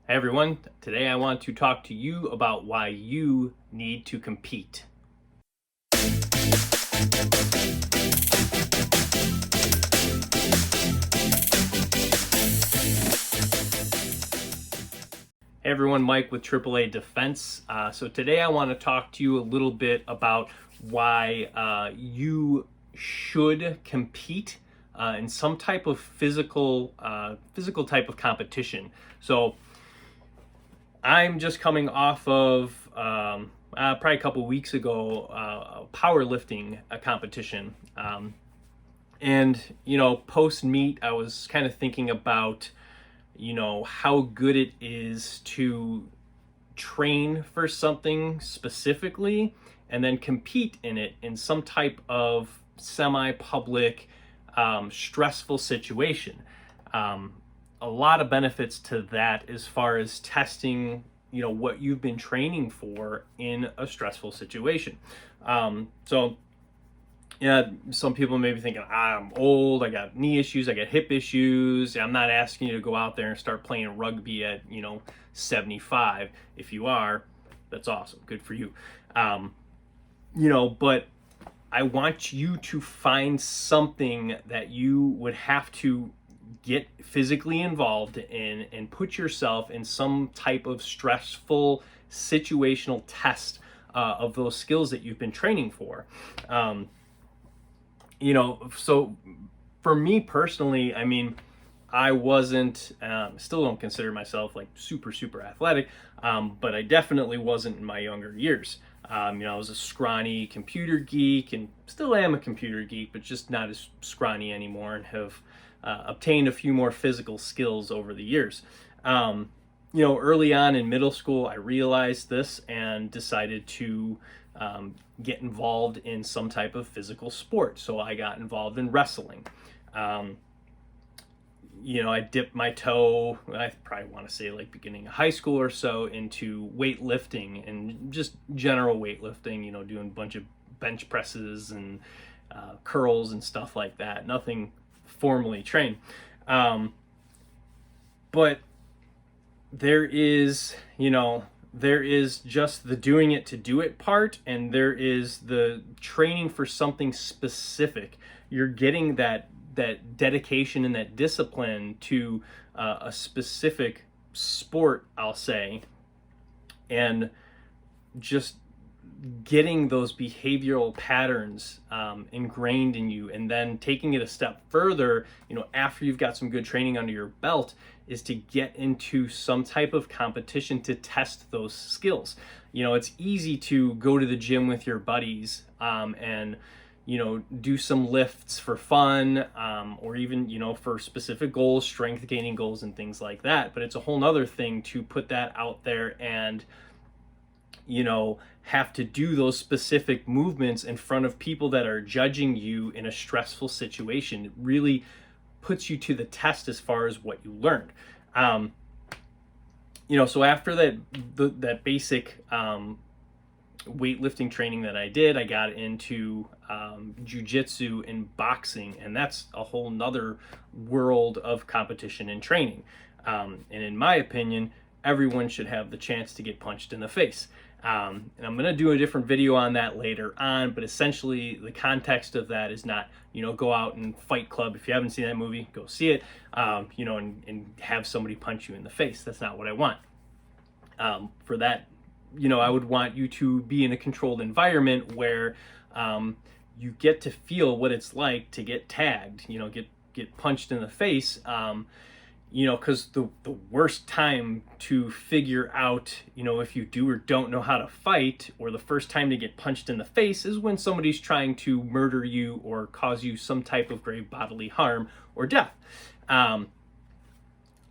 Hey everyone, today I want to talk to you about why you need to compete. Hey everyone, Mike with AAA Defense. So today I want to talk to you a little bit about why you should compete in some type of physical type of competition. So I'm just coming off of probably a couple weeks ago a powerlifting competition. And, post meet, I was kind of thinking about, how good it is to train for something specifically and then compete in it in some type of semi-public, stressful situation. A lot of benefits to that as far as testing, what you've been training for in a stressful situation. So yeah, some people may be thinking, I'm old, I got knee issues, I got hip issues. I'm not asking you to go out there and start playing rugby at, 75. If you are, that's awesome. Good for you. But I want you to find something that you would have to get physically involved in and put yourself in some type of stressful situational test of those skills that you've been training for. So for me personally, I mean, I wasn't, still don't consider myself like super athletic, but I definitely wasn't in my younger years. I was a scrawny computer geek and still am a computer geek, but just not as scrawny anymore, and have obtained a few more physical skills over the years. Early on in middle school, I realized this and decided to get involved in some type of physical sport. So I got involved in wrestling. I dipped my toe, I probably want to say like beginning of high school or so, into weightlifting and just general weightlifting, doing a bunch of bench presses and curls and stuff like that. Nothing formally trained. But there is, there is just the doing it to do it part, and there is the training for something specific. You're getting that dedication and that discipline to a specific sport, I'll say, and just getting those behavioral patterns ingrained in you, and then taking it a step further, after you've got some good training under your belt, is to get into some type of competition to test those skills. It's easy to go to the gym with your buddies and do some lifts for fun, or even, for specific goals, strength gaining goals and things like that. But it's a whole nother thing to put that out there and, have to do those specific movements in front of people that are judging you in a stressful situation. It really puts you to the test as far as what you learned. So after that basic weightlifting training that I did, I got into jiu-jitsu and boxing, and that's a whole nother world of competition and training. And in my opinion, everyone should have the chance to get punched in the face. And I'm going to do a different video on that later on, but essentially the context of that is not, go out and Fight Club. If you haven't seen that movie, go see it, and have somebody punch you in the face. That's not what I want. For that, I would want you to be in a controlled environment where you get to feel what it's like to get tagged, get punched in the face. Because the worst time to figure out, if you do or don't know how to fight, or the first time to get punched in the face, is when somebody's trying to murder you or cause you some type of grave bodily harm or death. Not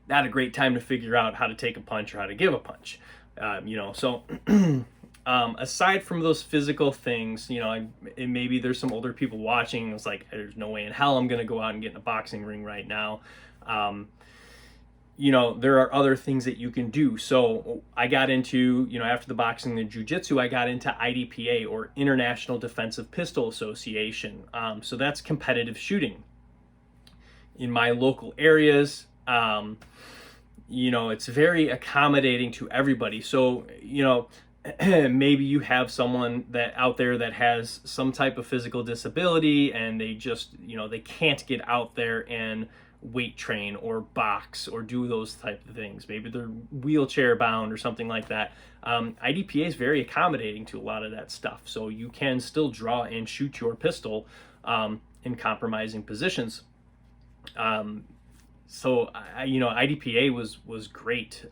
a great time to figure out how to take a punch or how to give a punch. So aside from those physical things, maybe there's some older people watching. It's like, there's no way in hell I'm going to go out and get in a boxing ring right now. There are other things that you can do. So I got into, after the boxing and jiu-jitsu, I got into IDPA, or International Defensive Pistol Association. So that's competitive shooting. In my local areas, it's very accommodating to everybody. So, maybe you have someone that out there that has some type of physical disability, and they just, they can't get out there and weight train or box or do those type of things. Maybe they're wheelchair bound or something like that. IDPA is very accommodating to a lot of that stuff. So you can still draw and shoot your pistol in compromising positions. So IDPA was great.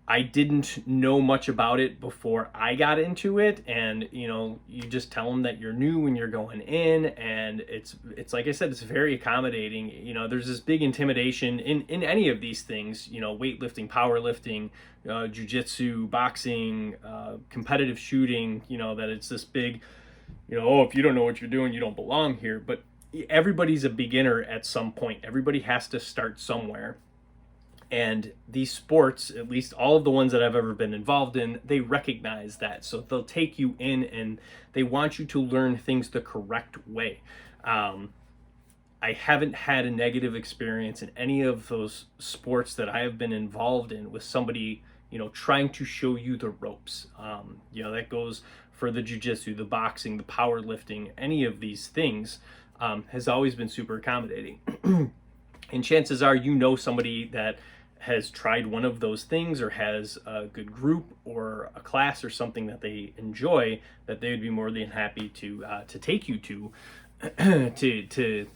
I didn't know much about it before I got into it, and you just tell them that you're new when you're going in, and it's like I said, it's very accommodating. There's this big intimidation in any of these things, weightlifting, powerlifting, jiu-jitsu, boxing, competitive shooting, that it's this big, oh, if you don't know what you're doing, you don't belong here. But everybody's a beginner at some point. Everybody has to start somewhere. And these sports, at least all of the ones that I've ever been involved in, they recognize that. So they'll take you in and they want you to learn things the correct way. I haven't had a negative experience in any of those sports that I have been involved in with somebody, trying to show you the ropes. That goes for the jiu-jitsu, the boxing, the powerlifting, any of these things has always been super accommodating. And chances are, somebody that has tried one of those things or has a good group or a class or something that they enjoy, that they would be more than happy to take you to to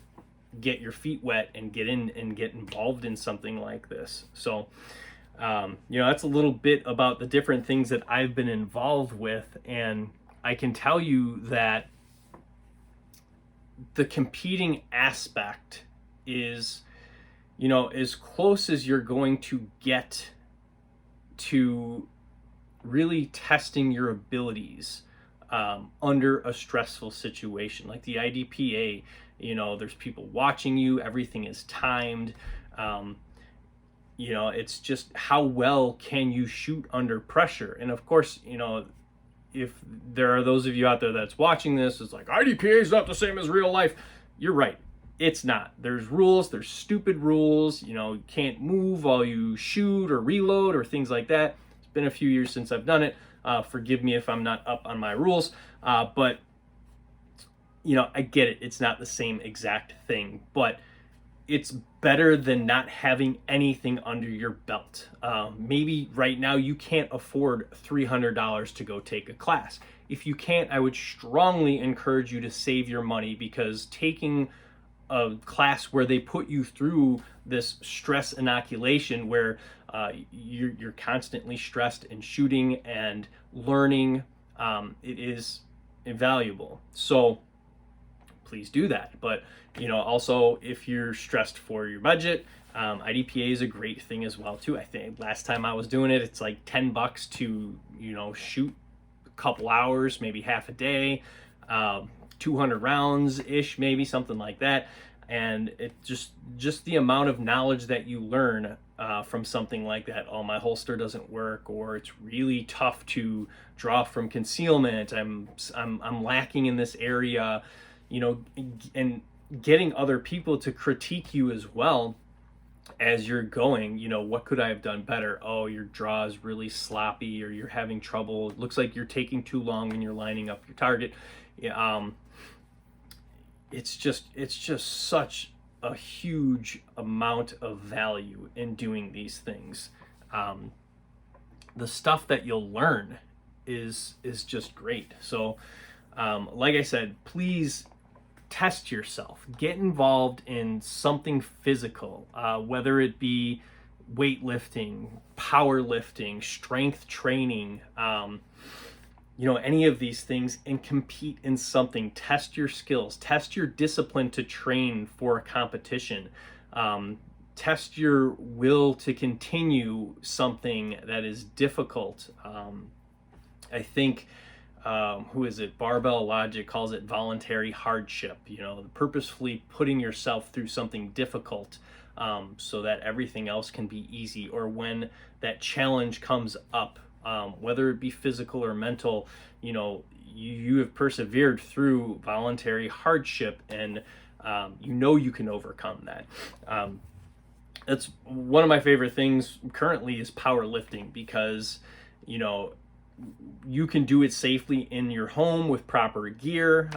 get your feet wet and get in and get involved in something like this. So that's a little bit about the different things that I've been involved with, and I can tell you that the competing aspect is as close as you're going to get to really testing your abilities under a stressful situation. Like the IDPA, there's people watching you, everything is timed. It's just how well can you shoot under pressure? And of course, if there are those of you out there that's watching this, it's like, IDPA is not the same as real life. You're right. It's not. There's rules. There's stupid rules. You can't move while you shoot or reload or things like that. It's been a few years since I've done it. Forgive me if I'm not up on my rules. But, I get it. It's not the same exact thing. But it's better than not having anything under your belt. Maybe right now you can't afford $300 to go take a class. If you can't, I would strongly encourage you to save your money, because taking a class where they put you through this stress inoculation where you're constantly stressed and shooting and learning, it is invaluable. So please do that. But also, if you're stressed for your budget, IDPA is a great thing as well too. I think last time I was doing it, it's like $10 to shoot a couple hours, maybe half a day, 200 rounds ish, maybe something like that. And it just the amount of knowledge that you learn from something like that. Oh, my holster doesn't work, or it's really tough to draw from concealment. I'm lacking in this area, and getting other people to critique you as well as you're going. What could I have done better? Oh, your draw is really sloppy, or you're having trouble. It looks like you're taking too long when you're lining up your target. It's just such a huge amount of value in doing these things. The stuff that you'll learn is just great. So, like I said, please test yourself. Get involved in something physical, whether it be weightlifting, powerlifting, strength training, any of these things, and compete in something. Test your skills, test your discipline to train for a competition, test your will to continue something that is difficult. I think, who is it? Barbell Logic calls it voluntary hardship, purposefully putting yourself through something difficult, so that everything else can be easy. Or when that challenge comes up, whether it be physical or mental, you have persevered through voluntary hardship, and you can overcome that. That's one of my favorite things currently is powerlifting, because you know you can do it safely in your home with proper gear.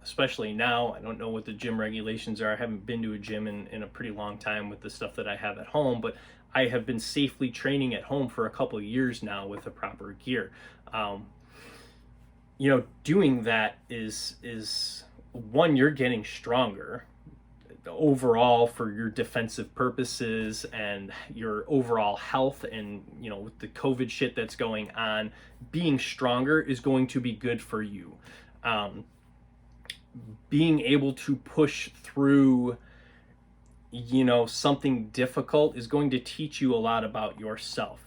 Especially now, I don't know what the gym regulations are. I haven't been to a gym in a pretty long time with the stuff that I have at home, but I have been safely training at home for a couple of years now with the proper gear. Um, Doing that is one, you're getting stronger overall for your defensive purposes and your overall health. And with the COVID shit that's going on, being stronger is going to be good for you. Being able to push through something difficult is going to teach you a lot about yourself.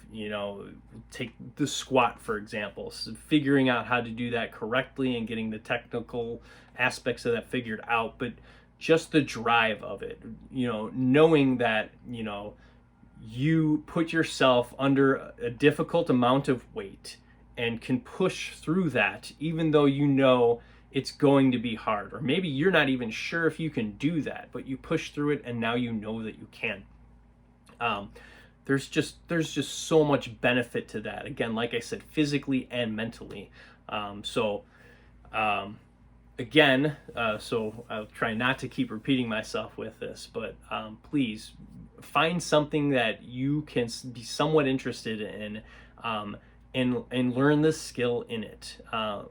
Take the squat for example. So figuring out how to do that correctly and getting the technical aspects of that figured out, but just the drive of it, knowing that you put yourself under a difficult amount of weight and can push through that, even though it's going to be hard, or maybe you're not even sure if you can do that, but you push through it and now you know that you can. There's just so much benefit to that. Again, like I said, physically and mentally. Again, so I'll try not to keep repeating myself with this, but please find something that you can be somewhat interested in, and learn the skill in it.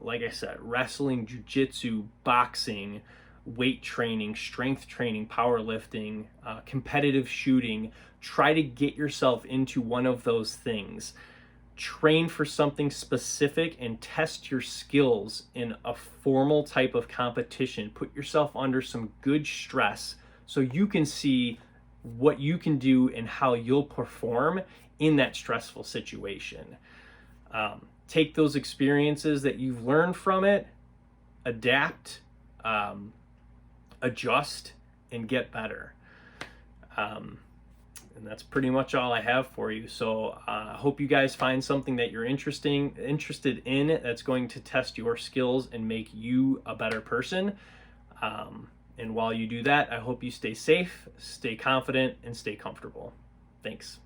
Like I said, wrestling, jiu-jitsu, boxing, weight training, strength training, powerlifting, competitive shooting. Try to get yourself into one of those things. Train for something specific and test your skills in a formal type of competition. Put yourself under some good stress so you can see what you can do and how you'll perform in that stressful situation. Take those experiences that you've learned from it, adapt, adjust, and get better. And that's pretty much all I have for you. So I hope you guys find something that you're interested in that's going to test your skills and make you a better person. And while you do that, I hope you stay safe, stay confident, and stay comfortable. Thanks.